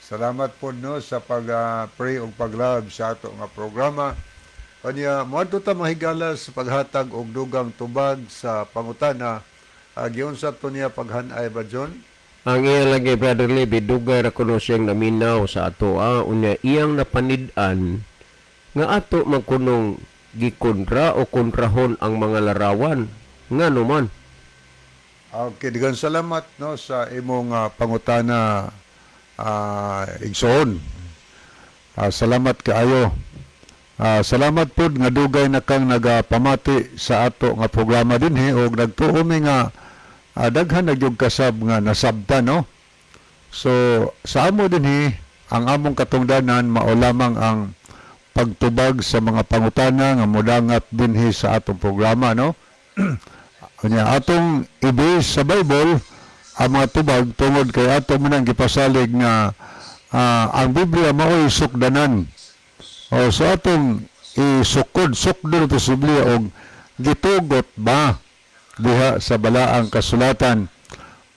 Salamat po no sa pag-pray o pag-love sa ato nga programa. Kanya, moadto ta mahigala sa paghatag og dugang tubag sa pangutana. Giyon sa to niya paghanay ba, John? Ang iya lagi, Brother Libby, dugay ra kuno siyang naminaw sa ato. Unya iyang napanid-an nga ato magkunong gikontra o kontrahon ang mga larawan. Nga naman. Okay, digan salamat no sa imong pangutana, igsoon. Salamat kaayo. Salamat po nga dugay na kang nagapamati sa ato nga programa dinhi og nagtuo mi nga daghan nagyog kasab nga nasabta, no. So sa amo dinhi ang among katungdanan mao lamang ang pagtubag sa mga pangutana nga modangat dinhi sa atong programa, no. Kanya atong i-base sa Bible ang mga tubag tungod kay ato man ang gipasalig nga ang Biblia mao'y sukdanan. O so atong sukdon ito sa Biblia og gitugot ba diha sa balaang kasulatan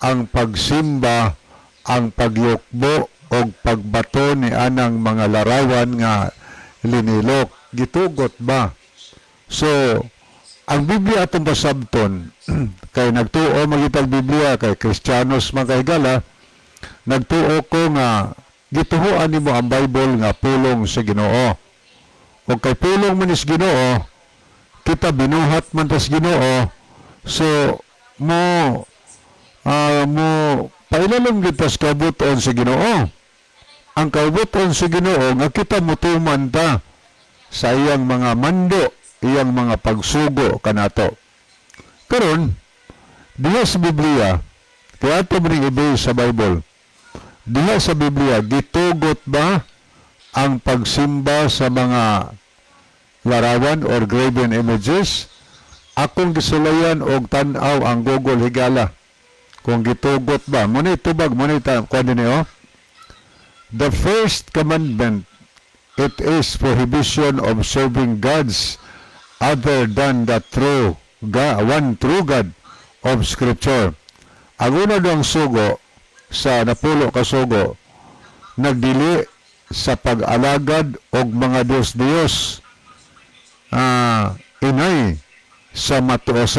ang pagsimba, ang pagyukbo og pagbato ni anang mga larawan nga linilok. Gitugot ba? So ang Biblia atong basabton kay nagtuo magitag Biblia kay Kristiyanos makahigala, nagtuo ko nga gituhoan nimo ang Bible nga pulong sa Ginoo. O kay pulong man is Ginoo, kita binuhat man tas Ginoo, so mo pailalom kita sa kabuton sa Ginoo. Ang kabuton sa Ginoo nga kita mutuman ta sa iyang mga mando, iyang mga pagsugo kanato. Karon diha sa Biblia, kaya ito maning i-base sa Bible, diha sa Biblia, gitugot ba ang pagsimba sa mga larawan or graven images? Akong gisulayan og tan-aw ang Google higala. Kung gitugot ba, muna itubag, muna kuha din niyo. The first commandment, it is prohibition of serving gods other than the one true God of Scripture. Ang una dong sugo sa napulo ka sugo, nagdili sa pag-alagad og mga Diyos-Diyos, inay sa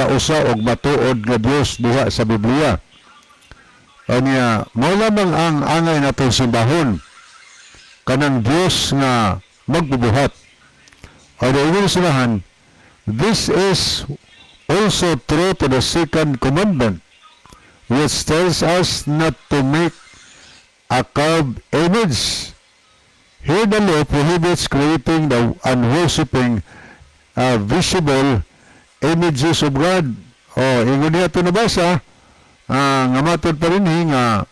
usa og matuod nga Diyos diha sa Biblia. Anya, mo lamang ang angay natong simbahon kanang Diyos nga magbubuhat. O doon sinahan, this is also true to the second commandment, which tells us not to make a carved image. Here the law prohibits creating and worshiping visible images of God. Ingon niya ito nabasa, nga matod pa rin nga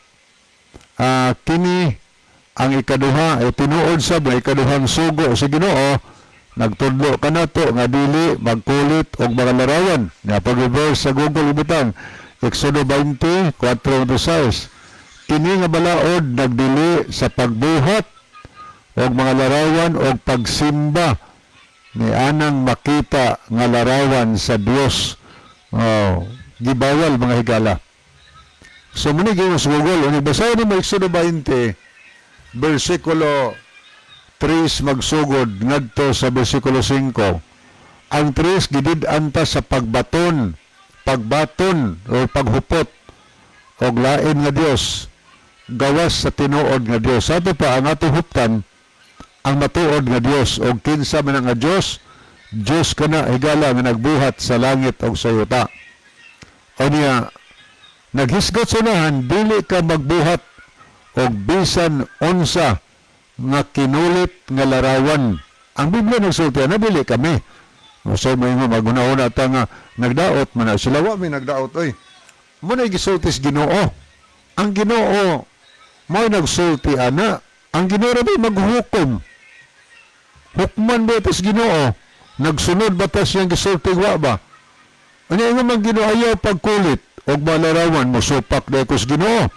kini ang ikaduha ay tinuod sa mga ikaduhang sugo sa Ginoo, nagtudlo ka na to nga dili magkulit og mga larawan. Nga pag-reverse sa Google ibutang Exodo 20, 4-6. Kini nga balaod nagdili sa pagbuhat og mga larawan og pagsimba ni anang makita nga larawan sa Dios. Gibawal mga higala. So muni gyud sa Google, ani basahin ni Exodo 20 versikulo 3 magsugod ngadto sa versikulo 5. Ang 3 gidid-an ta sa pagbaton o paghupot og lain nga Dios gawas sa tinuod nga Dios. Ato pa ang atong huptan ang matuod nga Dios og kinsa man nga Dios kana higala nga nagbuhat sa langit og sa yuta. O niya naghisgot sunahan dili ka magbuhat og bisan unsa nga kinulit nga larawan. Ang Biblia nagsulti na dili kami. So may nga maguna-una ta nga nagdaot man na sila wa may nagdaot oy. Mo na gisulti sa Ginoo. Ang Ginoo mo nagsulti ana. Ang Ginoo ra maghukom. Hukman ba ito sa Ginoo? Nagsunod ba ta siyang gisulti wa ba? Ano nga man Ginoo ayaw pagkulit og malarawan mo supak na ko sa Ginoo.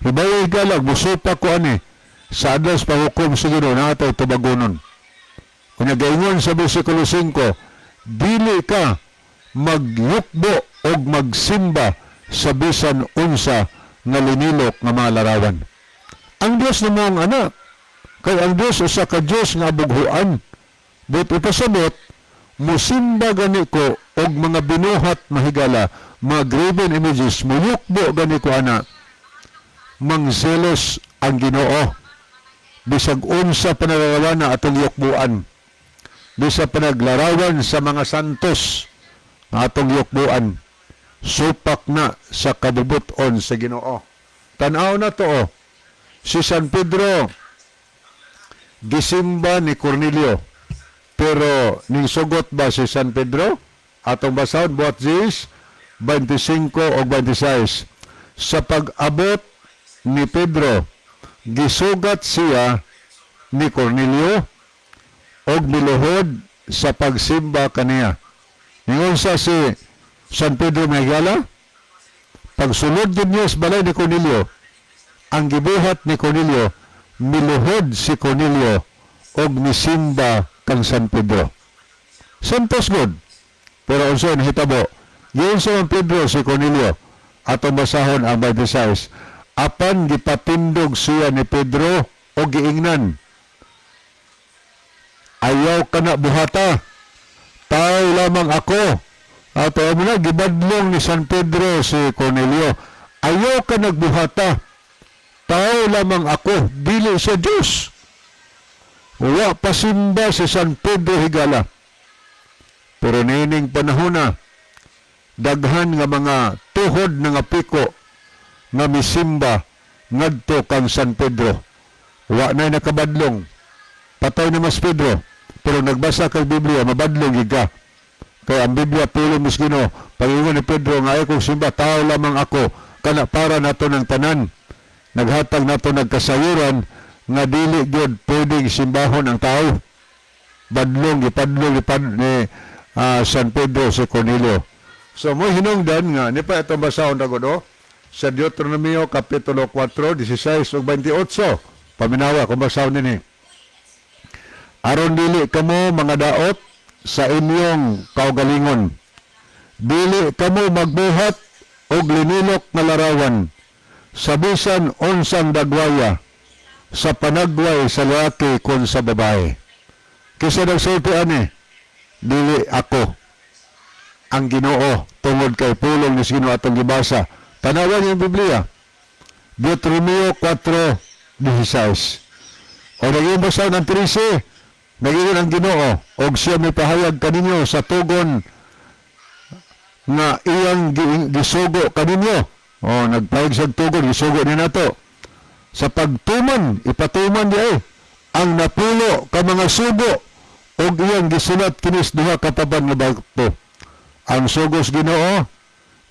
Hibaw galag mo supak ko ani sa adlas panghukom sa Ginoo na atay tubagonon. Kung nagaingon sa versikulo 5, dili ka magyukbo og magsimba sa bisan unsa nga linilok nga mga larawan. Ang Dios na mong anak, kay ang Dios usa ka Dios nga bughuan. But ipasabot, musimba gani ko og mga binuhat mahigala, mga graven images, muyukbo gani ko ana, mangselos ang Ginoo. Bisag unsa panalarawan na atong yukbuan. Bisag panaglarawan sa mga santos na atong yukbuan. Supak na sa kabubuton sa Ginoo. Tanaw na to, si San Pedro, gisimba ni Cornelio. Pero ning sugot ba si San Pedro? Atong basahon buhat 25 o 26. Sa pag-abot ni Pedro, gisugat siya ni Cornelio og miluhod sa pagsimba kaniya. Ningon sa si San Pedro Mayala, pagsulod din niya sa balay ni Cornelio, ang gibuhat ni Cornelio, miluhod si Cornelio og misimba kang San Pedro. Santos good. Pero unsa nahitabo? Giyon sa San Pedro si Cornelio atong basahon ang 26. Apan gipatindog siya ni Pedro o giingnan. Ayaw ka na buhata. Tao lamang ako. Ato mo na gibadlong ni San Pedro si Cornelio. Ayaw ka nagbuhata. Tao lamang ako. Dili sa Diyos. Wa pasimba si San Pedro higala. Pero nining panahon na, daghan nga mga tuhod nga piko nga misimba ngadto kang San Pedro. Wa na nakabadlong. Patay na mas Pedro. Pero nagbasa kay Biblia, mabadlong giga. Kaya ang Biblia pulo mas Ginoo, pagingon ni Pedro nga ay kung simba, tao lamang ako, kana para nato ng tanan. Naghatag nato nagkasayuran nga dili gyud pwedeng simbahon ang tao. Badlong ipadlong ni San Pedro si Cornelio. So mo hinungdan nga ni pa itong basahon ra gud sa Deuteronomio kapitulo 4, 16 ug 28. Paminawa kung basahon nini. Aron dili kamo mga daot sa inyong kaugalingon. Dili kamo magbuhat og linilok nga larawan sa bisan unsang dagwaya sa panagway sa lalaki kon sa babae. Kisa nagsulti ani, dili ako ang Ginoo tungod kay pulong ni Ginoo atong gibasa. Tanawan yung Biblia. Deuteronomio 4:16. O naging basa ng 13, naging ang Ginoo og siya may pahayag kaninyo sa tugon nga iyang gisugo kaninyo. O nagpahayag sa tugon, gisugo ni nato. Sa pagtuman, ipatuman niya ang napulo ka mga sugo og iyang gisulat kinis duha ka paban nga bagto. Ang sugos Ginoo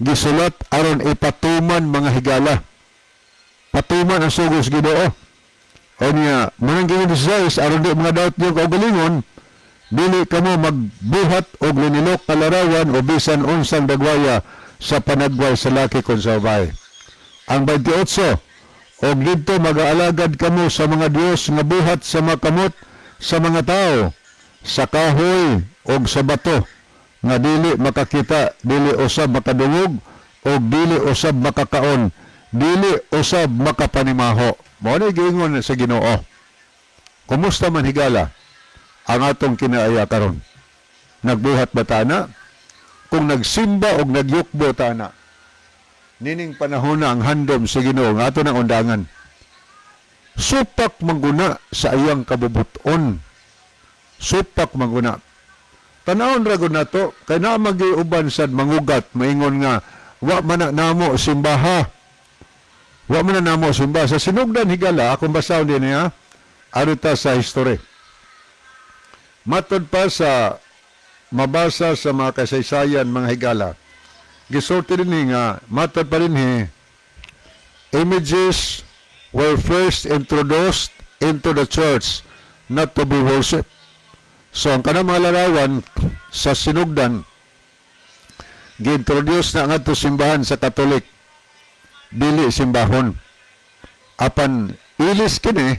gisulat aron ipatuman mga higala. Patuman ang sugos Ginoo. O niya, manang gini 16, aron di mga daot niyo kaugalingon, dili kamo magbuhat og linilok kalarawan o bisan unsang dagwaya sa panagway sa laki kon sa babae. Ang 28, og didto mag-aalagad kamo sa mga Dios nga buhat sa makamot sa mga tao, sa kahoy og sa bato, nga dili makakita, dili usab makadungog, og dili usab makakaon, dili usab makapanimaho. Mao ni giingon sa Ginoo. Kumusta man higala ang atong kinaaya karon? Nagbuhat ba tana? Kung nagsimba og nagyukbo tana, nining panahon na ang handom sa Ginoo nga ato nang undangan. Supak mangguna sa iyang kabubuton. Supak mangguna. Tanawon ra gud nato kay naa magiuban sad mangugat maingon nga wa man na namo simbaha. Wa man na namo simbaha sa sinugdan higala akong basahon din niya arita sa history. Matod pa sa mabasa sa mga kasaysayan mga higala. Gisulti din nga matod pa rin images were first introduced into the church not to be worshipped. So ang kanang mga larawan sa sinugdan gi-introduce na nga to simbahan sa Katolik, dili simbahon. Apan ilis kini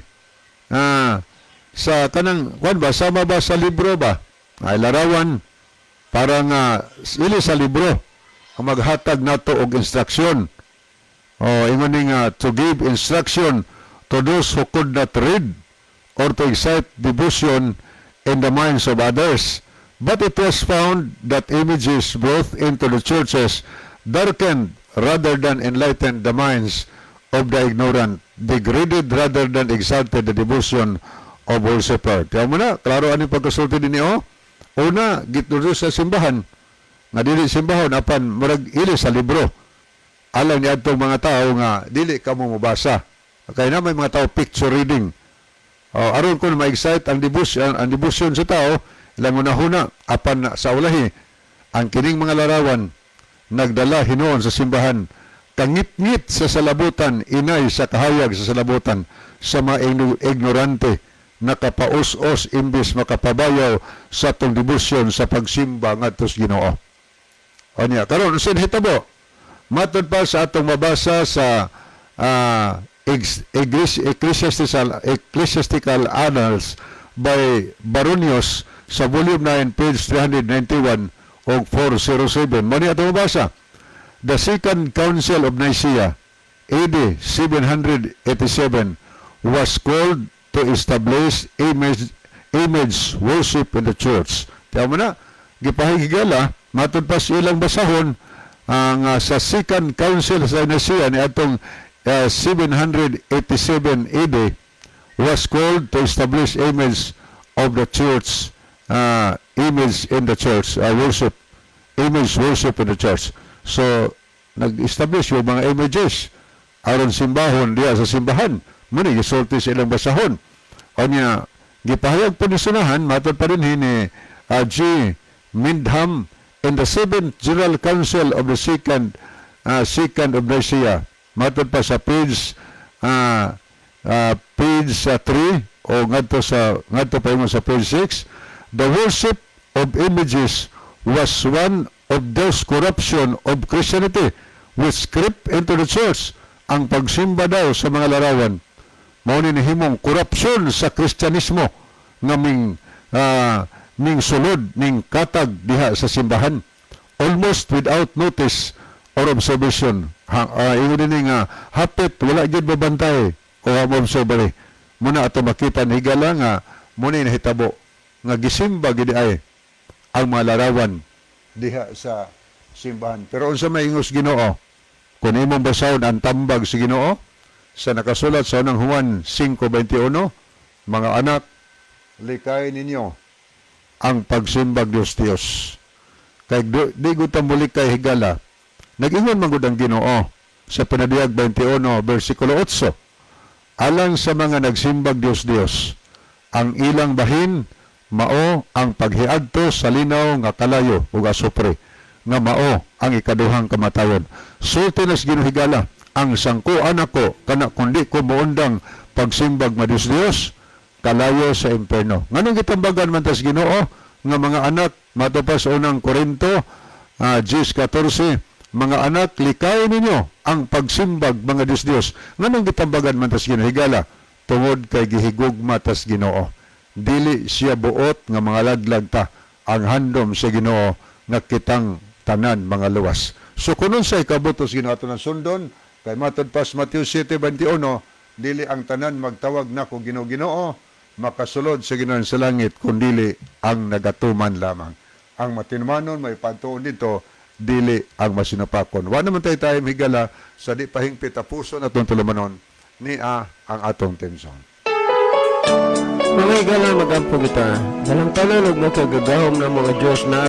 sa kanang kwan ba sama ba sa libro ba ay larawan para nga ilis sa libro ang maghatag nato og instruction. Ingon ni nga to give instruction to those who could not read or to excite devotion in the minds of others. But it was found that images brought into the churches darkened rather than enlightened the minds of the ignorant, degraded rather than exalted the devotion of worshiper. Kaya mo na, klaro ano pagkasulti din niyo? Una, gituro sa simbahan, nga dili simbahon, apan murag ili sa libro. Alam niya itong mga tao nga, dili ka mo mabasa. Kaya na may mga tao picture reading. Aron ko na ma-excite ang devotion sa tao, ilang una-huna, apan sa ulahi, ang kining mga larawan, nagdala hinoon sa simbahan, kangit-ngit sa salabutan, inay sa kahayag sa salabutan, sa mga ignorante, nakapaus-os imbis makapabayaw sa tong debosyon sa pagsimba ngadto sa Ginoo. O niya, karon sin hitabo, matod pa sa atong mabasa sa Ecclesiastical Annals by Baronius sa volume 9, page 391 o 407. Mani atong mabasa. The Second Council of Nicaea, AD 787, was called to establish image worship in the church. Tiyan mo na, gipahigigala, matod pa sa ilang basahon, ang sa Second Council sa Nicaea ni atong 787 AD was called to establish image of the church, image in the church, image worship in the church. So, nag-establish yung mga images aron simbahon diya sa simbahan. Muna, gisulti sa ilang basahon. O niya, gipahayag po ni sunahan, matod pa rin ni G. Mindham in the 7th General Council of the Second of Nicaea. Matod pa sa page 3 o ngadto pa yung sa page 6. The worship of images was one of those corruption of Christianity which crept into the church. Ang pagsimba daw sa mga larawan mao ni himong korupsyon sa Kristyanismo nga ming sulod ning katag diha sa simbahan almost without notice or observation. Ingon din nga hapit wala gyud babantay o observe. Muna ato makita ni higala nga muna nahitabo nga gisimba gid ay ang mga larawan diha sa simbahan. Pero unsa may ingos Ginoo? Kung imong basahon ang tambag sa Ginoo sa nakasulat sa unang Juan 5:21, mga anak, likay ninyo ang pagsimbag Diyos. Kay di gud ta muli kay higala. Nag-ingon man gud ang Ginoo sa Pinadiyag 21 bersikulo 8. Alang sa mga nagsimbag Diyos, ang ilang bahin mao ang paghiadto sa linaw nga kalayo ug asupre. nga mao ang ikaduhang kamatayon. Sulti nas ginuhigala ang sangkuan ako kana kundi ko moundang pagsimbag Dios kalayo sa imperno. Nganong gitambagan man tas Ginoo nga mga anak matupas unang Korinto 10:14, mga anak likay ninyo ang pagsimbag mga Diyos. Nganong gitambagan man tas Ginoo higala tungod kay gihigugma tas Ginoo. Dili siya buot nga mga laglag ta ang handom sa Ginoo nga kitang tanan mga luwas. So kunon sa ikabutos Ginoo ato ng sundon kay matod pas Mateo 7:21, dili ang tanan magtawag nako Ginoo makasulod sa Ginoo sa langit kundili ang nagatuman lamang. Ang matinumanon may pagtuon dito dili ang masinapakon. Wa naman tayo higala sa di pahingpit a puso na itong tulumanon ni ang atong tension. Mga higala, magampo kita. Dalang tanan og nakagagahom ng mga Diyos na